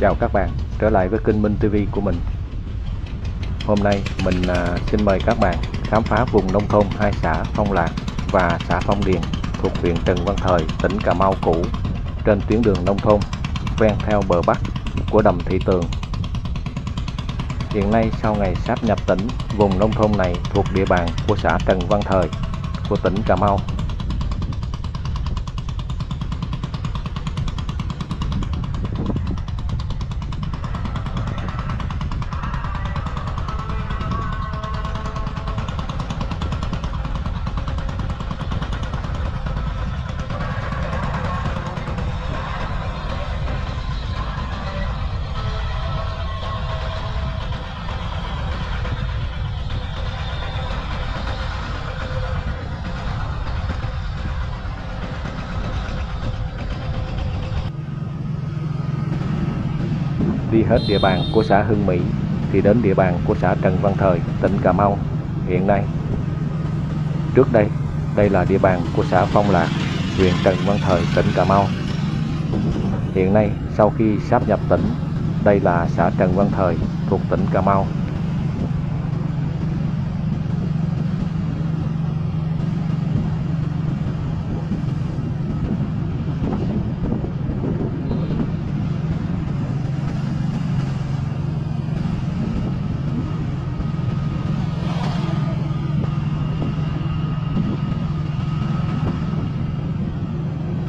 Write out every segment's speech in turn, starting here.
Chào các bạn, trở lại với kênh Minh TV của mình. Hôm nay mình xin mời các bạn khám phá vùng nông thôn hai xã Phong Lạc và xã Phong Điền thuộc huyện Trần Văn Thời, tỉnh Cà Mau cũ, trên tuyến đường nông thôn ven theo bờ bắc của đầm Thị Tường. Hiện nay sau ngày sáp nhập tỉnh, vùng nông thôn này thuộc địa bàn của xã Trần Văn Thời của tỉnh Cà Mau. Đi hết địa bàn của xã Hưng Mỹ thì đến địa bàn của xã Trần Văn Thời, tỉnh Cà Mau hiện nay. Trước đây, đây là địa bàn của xã Phong Lạc, huyện Trần Văn Thời, tỉnh Cà Mau. Hiện nay, sau khi sáp nhập tỉnh, đây là xã Trần Văn Thời thuộc tỉnh Cà Mau.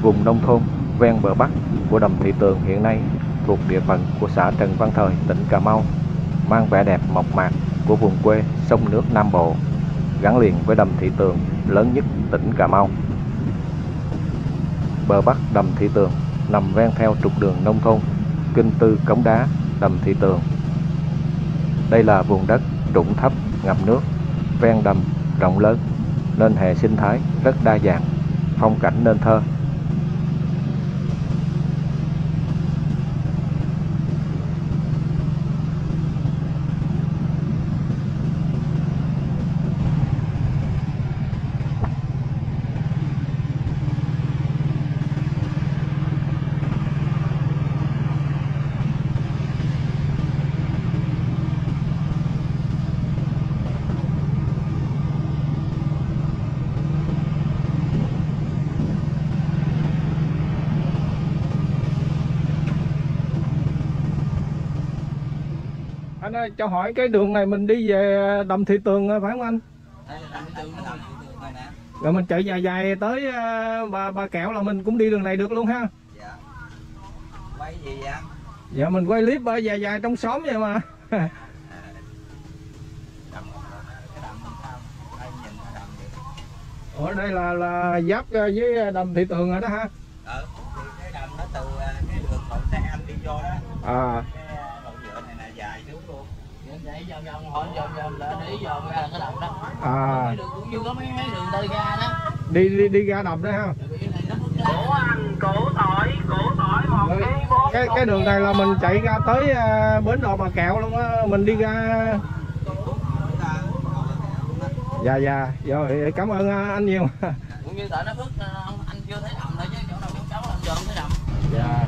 Vùng nông thôn ven bờ bắc của đầm Thị Tường hiện nay thuộc địa phận của xã Trần Văn Thời, tỉnh Cà Mau, mang vẻ đẹp mộc mạc của vùng quê sông nước Nam Bộ, gắn liền với đầm Thị Tường lớn nhất tỉnh Cà Mau. Bờ bắc đầm Thị Tường nằm ven theo trục đường nông thôn Kinh Tư Cống Đá, đầm Thị Tường. Đây là vùng đất trũng thấp ngập nước, ven đầm rộng lớn nên hệ sinh thái rất đa dạng, phong cảnh nên thơ. Anh ơi, cho hỏi cái đường này mình đi về đầm Thị Tường phải không anh? Rồi mình chạy dài dài tới bà Kẹo là mình cũng đi đường này được luôn ha? Dạ. Quay gì vậy? Dạ mình quay clip ở dài dài trong xóm vậy mà. Ở đây là giáp với đầm Thị Tường rồi đó ha? Cái đầm nó từ cái đường cậu xe anh đi vô đó. À. Cái đầu nhựa này là dài xuống luôn. Để vòng vòng lại để vòng ra cái đầm đó. À. Cũng như có mấy đường tới ga đó. Đi ra đầm đó ha. Cổ anh, cổ tỏi một Cái đường này là mình chạy ra tới bến đò Bà Kẹo luôn á, mình đi ra. Dạ rồi, cảm ơn anh nhiều. Cũng như tại nó phức anh chưa thấy đầm thôi chứ chỗ nào cháu anh giờ không thấy đầm. Dạ.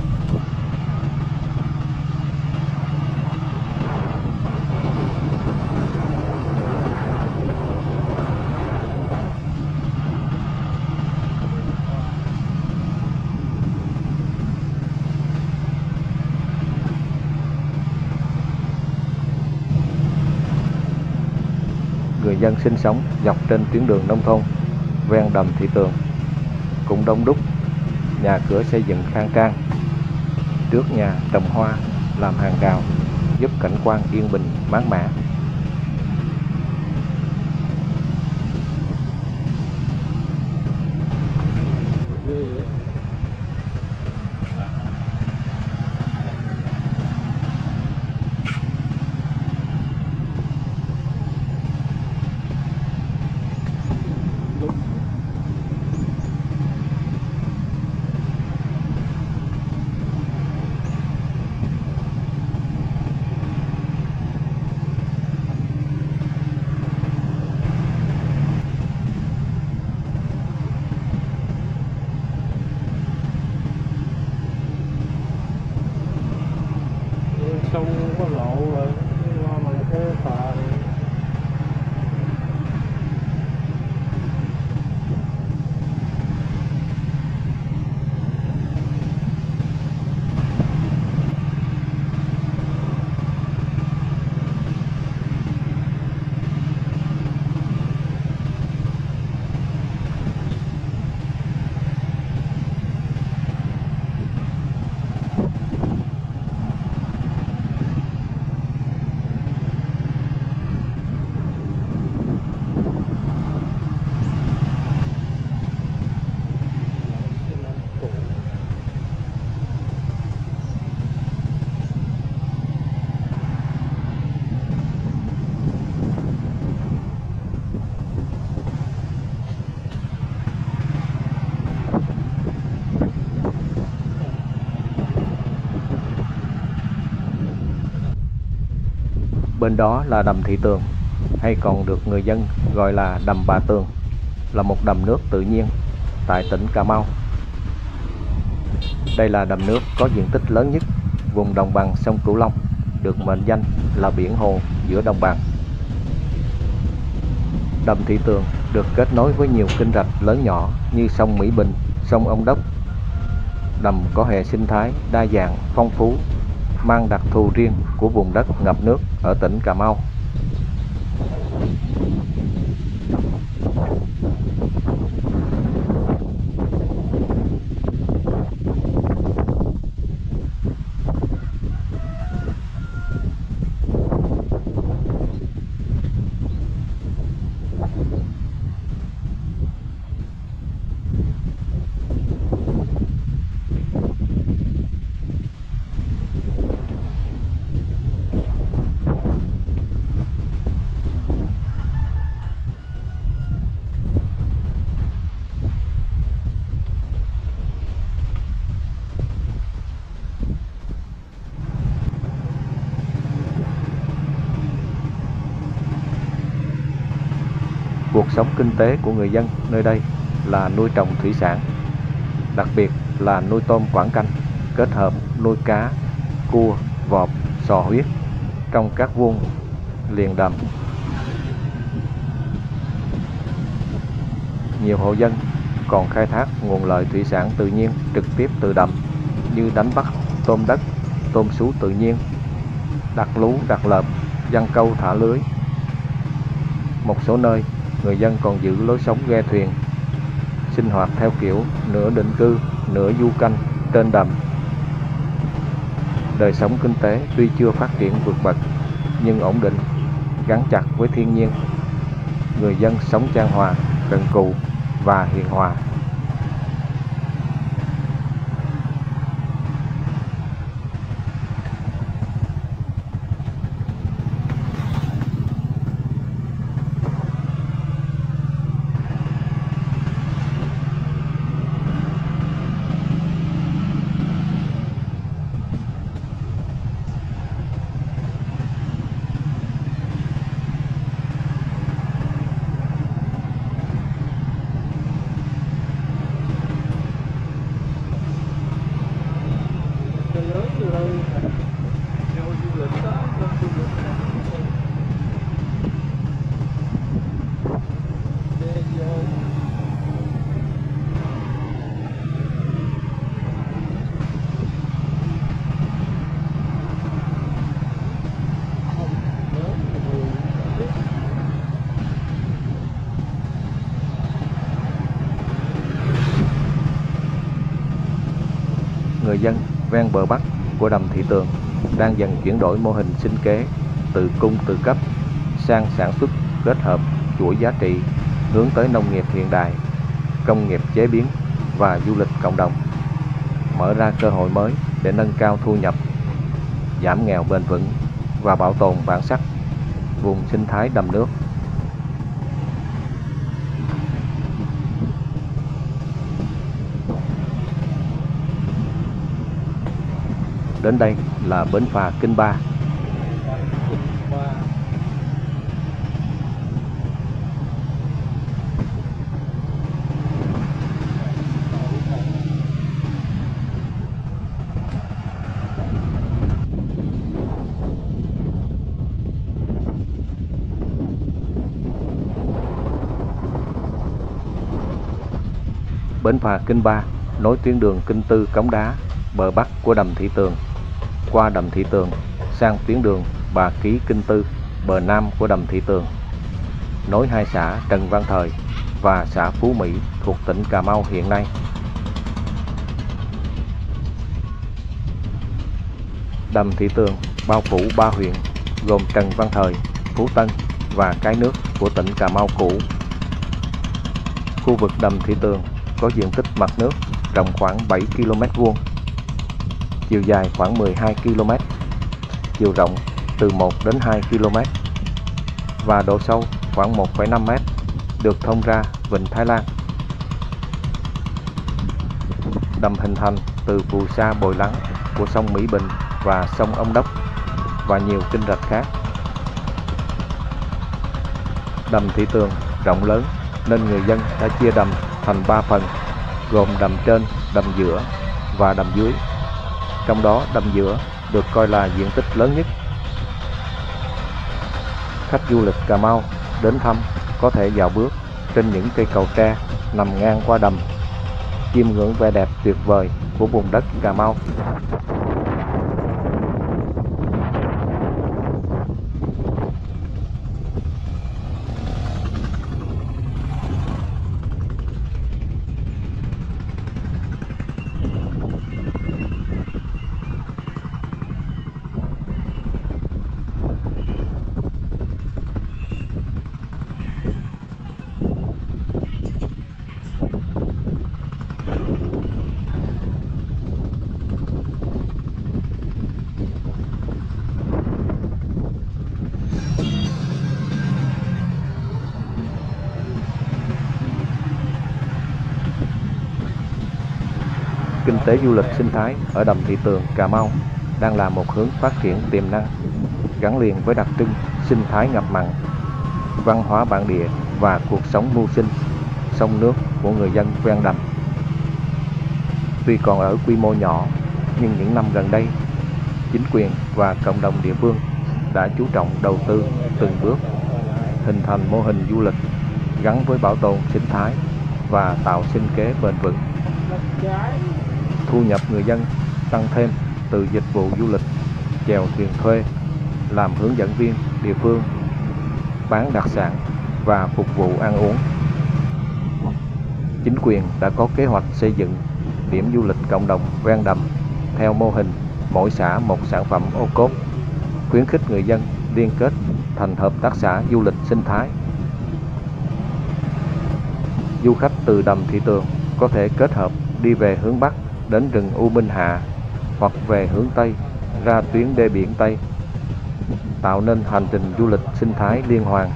Người dân sinh sống dọc trên tuyến đường nông thôn ven đầm Thị Tường cũng đông đúc, nhà cửa xây dựng khang trang, trước nhà trồng hoa làm hàng rào giúp cảnh quan yên bình mát mẻ. Bên đó là đầm Thị Tường, hay còn được người dân gọi là đầm Bà Tường, là một đầm nước tự nhiên tại tỉnh Cà Mau. Đây là đầm nước có diện tích lớn nhất vùng đồng bằng sông Cửu Long, được mệnh danh là biển hồ giữa đồng bằng. Đầm Thị Tường được kết nối với nhiều kênh rạch lớn nhỏ như sông Mỹ Bình, sông Ông Đốc. Đầm có hệ sinh thái đa dạng, phong phú, mang đặc thù riêng của vùng đất ngập nước ở tỉnh Cà Mau. Cuộc sống kinh tế của người dân nơi đây là nuôi trồng thủy sản, đặc biệt là nuôi tôm Quảng Canh, kết hợp nuôi cá, cua, vọt, sò huyết trong các vuông liền đầm. Nhiều hộ dân còn khai thác nguồn lợi thủy sản tự nhiên trực tiếp từ đầm như đánh bắt tôm đất, tôm sú tự nhiên, đặt lú, đặt lợp, giăng câu, thả lưới. Một số nơi người dân còn giữ lối sống ghe thuyền, sinh hoạt theo kiểu nửa định cư, nửa du canh trên đầm. Đời sống kinh tế tuy chưa phát triển vượt bậc nhưng ổn định, gắn chặt với thiên nhiên. Người dân sống chan hòa, cần cù và hiền hòa. Người dân ven bờ bắc của đầm Thị Tường đang dần chuyển đổi mô hình sinh kế từ cung tự cấp sang sản xuất kết hợp chuỗi giá trị, hướng tới nông nghiệp hiện đại, công nghiệp chế biến và du lịch cộng đồng, mở ra cơ hội mới để nâng cao thu nhập, giảm nghèo bền vững và bảo tồn bản sắc vùng sinh thái đầm nước. Đến đây là bến phà Kinh Ba. Bến phà Kinh Ba nối tuyến đường Kinh Tư Cống Đá bờ bắc của đầm Thị Tường qua đầm Thị Tường sang tuyến đường Bà Ký Kinh Tư bờ nam của đầm Thị Tường, nối hai xã Trần Văn Thời và xã Phú Mỹ thuộc tỉnh Cà Mau hiện nay. Đầm Thị Tường bao phủ 3 huyện gồm Trần Văn Thời, Phú Tân và Cái Nước của tỉnh Cà Mau cũ. Khu vực đầm Thị Tường có diện tích mặt nước rộng khoảng 7 km², chiều dài khoảng 12 km, chiều rộng từ 1 đến 2 km và độ sâu khoảng 1,5 m, được thông ra Vịnh Thái Lan. Đầm hình thành từ phù sa bồi lắng của sông Mỹ Bình và sông Ông Đốc và nhiều kênh rạch khác. Đầm Thị Tường rộng lớn nên người dân đã chia đầm thành 3 phần, gồm đầm trên, đầm giữa và đầm dưới. Trong đó đầm giữa được coi là diện tích lớn nhất. Khách du lịch Cà Mau đến thăm có thể dạo bước trên những cây cầu tre nằm ngang qua đầm, chiêm ngưỡng vẻ đẹp tuyệt vời của vùng đất Cà Mau. Kinh tế du lịch sinh thái ở đầm Thị Tường, Cà Mau đang là một hướng phát triển tiềm năng, gắn liền với đặc trưng sinh thái ngập mặn, văn hóa bản địa và cuộc sống mưu sinh, sông nước của người dân ven đầm. Tuy còn ở quy mô nhỏ, nhưng những năm gần đây, chính quyền và cộng đồng địa phương đã chú trọng đầu tư từng bước, hình thành mô hình du lịch gắn với bảo tồn sinh thái và tạo sinh kế bền vững. Thu nhập người dân tăng thêm từ dịch vụ du lịch, chèo thuyền thuê, làm hướng dẫn viên địa phương, bán đặc sản và phục vụ ăn uống. Chính quyền đã có kế hoạch xây dựng điểm du lịch cộng đồng ven đầm theo mô hình mỗi xã một sản phẩm ô cốp, khuyến khích người dân liên kết thành hợp tác xã du lịch sinh thái. Du khách từ đầm Thị Tường có thể kết hợp đi về hướng Bắc đến rừng U Minh Hạ hoặc về hướng Tây ra tuyến đê biển Tây, tạo nên hành trình du lịch sinh thái liên hoàn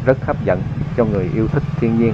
rất hấp dẫn cho người yêu thích thiên nhiên.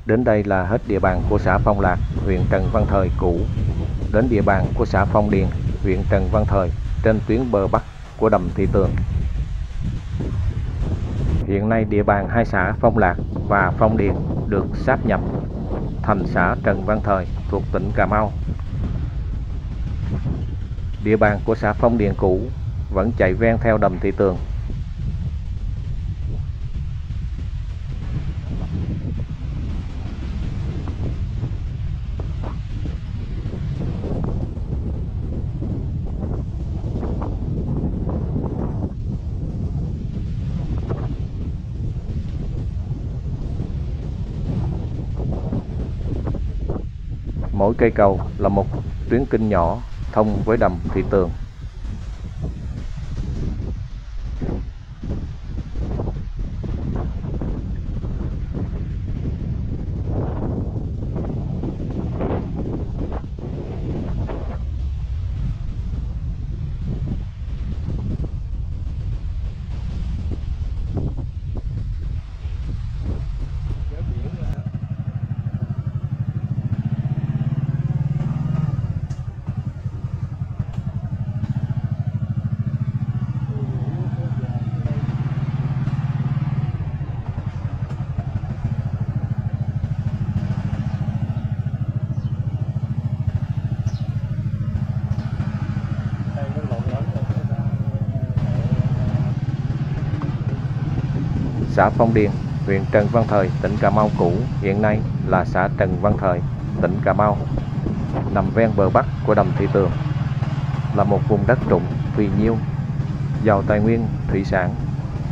Đến đây là hết địa bàn của xã Phong Lạc, huyện Trần Văn Thời cũ. Đến địa bàn của xã Phong Điền, huyện Trần Văn Thời trên tuyến bờ bắc của đầm Thị Tường. Hiện nay địa bàn hai xã Phong Lạc và Phong Điền được sáp nhập thành xã Trần Văn Thời thuộc tỉnh Cà Mau. Địa bàn của xã Phong Điền cũ vẫn chạy ven theo đầm Thị Tường. Mỗi cây cầu là một tuyến kênh nhỏ thông với đầm Thị Tường. Xã Phong Điền, huyện Trần Văn Thời, tỉnh Cà Mau cũ, hiện nay là xã Trần Văn Thời, tỉnh Cà Mau, nằm ven bờ bắc của đầm Thị Tường, là một vùng đất trũng, phì nhiêu, giàu tài nguyên thủy sản,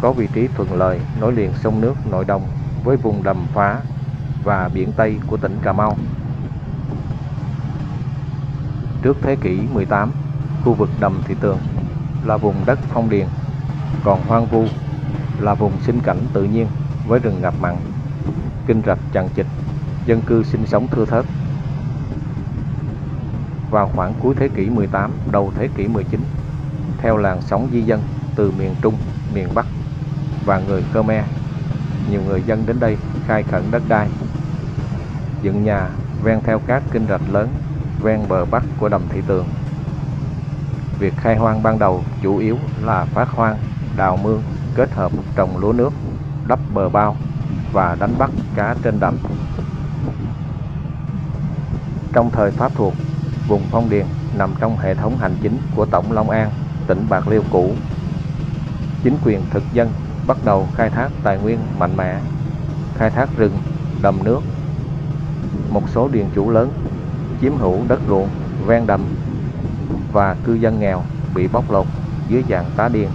có vị trí thuận lợi nối liền sông nước Nội Đồng với vùng đầm phá và biển Tây của tỉnh Cà Mau. Trước thế kỷ 18, khu vực đầm Thị Tường là vùng đất phong điền, còn hoang vu là vùng sinh cảnh tự nhiên với rừng ngập mặn, kênh rạch chằng chịt, dân cư sinh sống thưa thớt. Vào khoảng cuối thế kỷ 18, đầu thế kỷ 19, theo làn sóng di dân từ miền Trung, miền Bắc và người Khmer, nhiều người dân đến đây khai khẩn đất đai, dựng nhà ven theo các kênh rạch lớn ven bờ bắc của đầm Thị Tường. Việc khai hoang ban đầu chủ yếu là phát hoang, đào mương kết hợp trồng lúa nước, đắp bờ bao và đánh bắt cá trên đầm. Trong thời Pháp thuộc, vùng Phong Điền nằm trong hệ thống hành chính của Tổng Long An, tỉnh Bạc Liêu cũ. Chính quyền thực dân bắt đầu khai thác tài nguyên mạnh mẽ, khai thác rừng, đầm nước. Một số điền chủ lớn chiếm hữu đất ruộng ven đầm và cư dân nghèo bị bóc lột dưới dạng tá điền.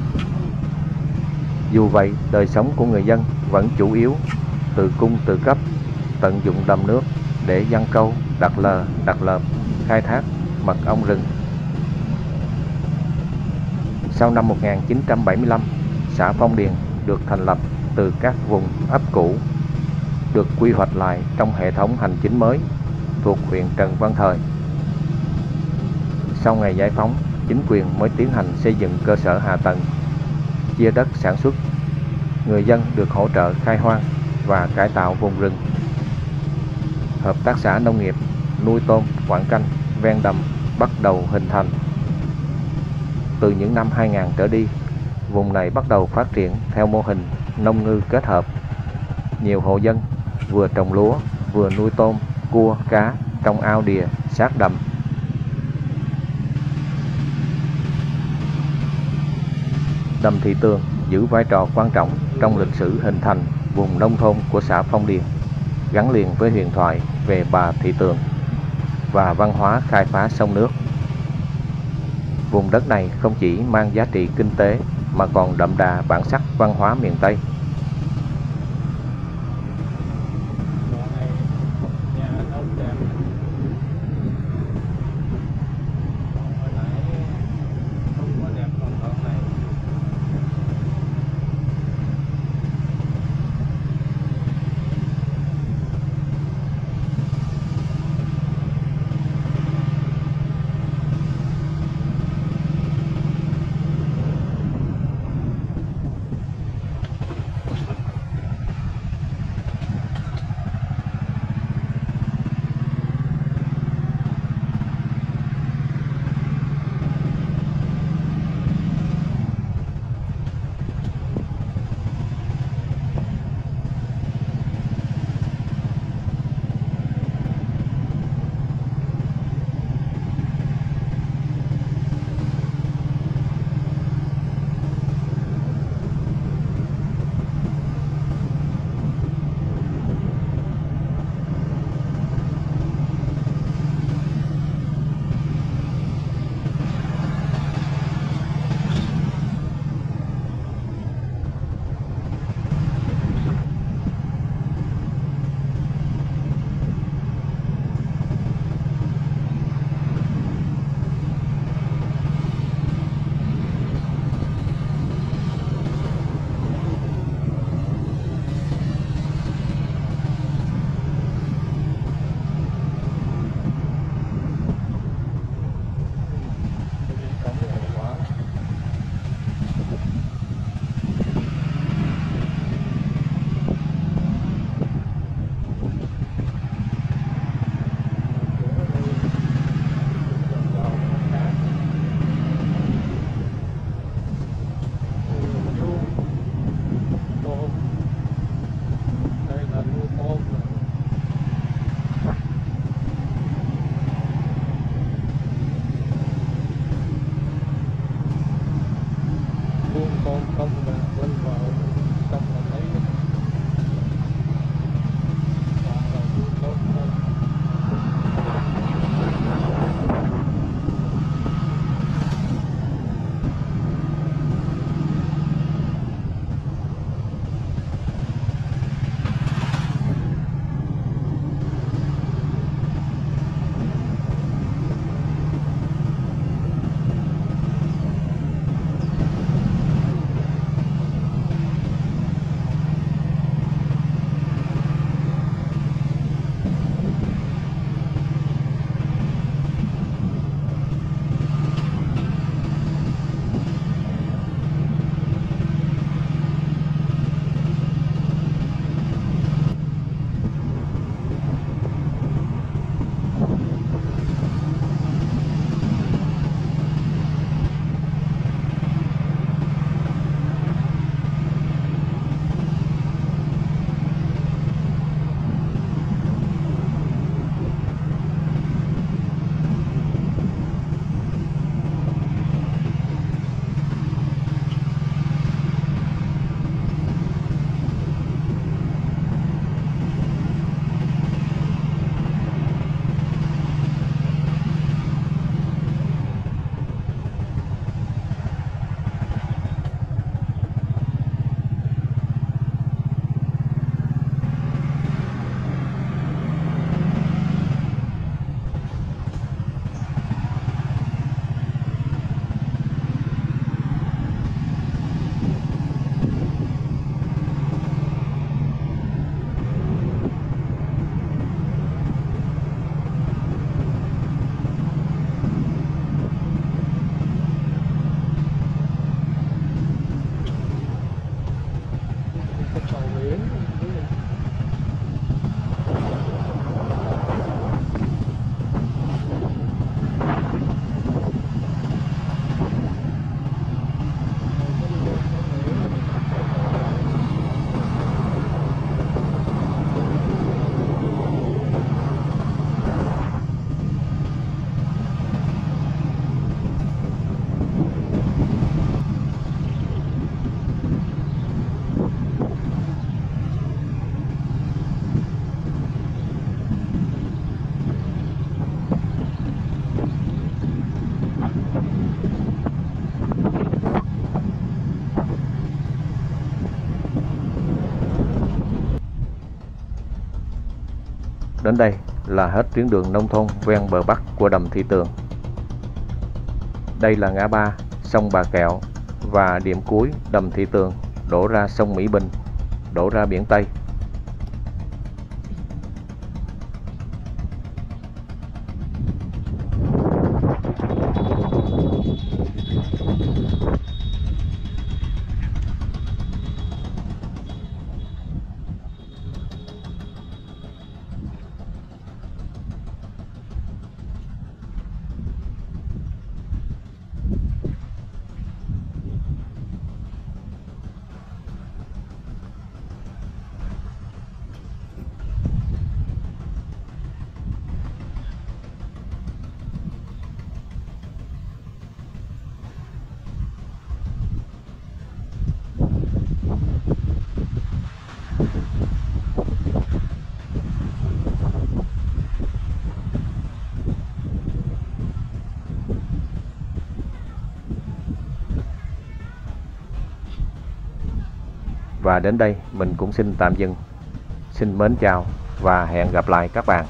Dù vậy, đời sống của người dân vẫn chủ yếu tự cung tự cấp, tận dụng đầm nước để giăng câu, đặt lờ, đặt lợp, khai thác mật ong rừng. Sau năm 1975, xã Phong Điền được thành lập từ các vùng ấp cũ, được quy hoạch lại trong hệ thống hành chính mới thuộc huyện Trần Văn Thời. Sau ngày giải phóng, chính quyền mới tiến hành xây dựng cơ sở hạ tầng, chia đất sản xuất. Người dân được hỗ trợ khai hoang và cải tạo vùng rừng. Hợp tác xã nông nghiệp nuôi tôm, quảng canh ven đầm bắt đầu hình thành. Từ những năm 2000 trở đi, vùng này bắt đầu phát triển theo mô hình nông ngư kết hợp. Nhiều hộ dân vừa trồng lúa, vừa nuôi tôm, cua, cá trong ao đìa sát đầm. Đầm Thị Tường giữ vai trò quan trọng trong lịch sử hình thành vùng nông thôn của xã Phong Điền, gắn liền với huyền thoại về bà Thị Tường và văn hóa khai phá sông nước. Vùng đất này không chỉ mang giá trị kinh tế mà còn đậm đà bản sắc văn hóa miền Tây. Đến đây là hết tuyến đường nông thôn ven bờ bắc của đầm Thị Tường. Đây là ngã ba sông Bà Kẹo và điểm cuối đầm Thị Tường đổ ra sông Mỹ Bình, đổ ra biển Tây. Và đến đây mình cũng xin tạm dừng. Xin mến chào và hẹn gặp lại các bạn.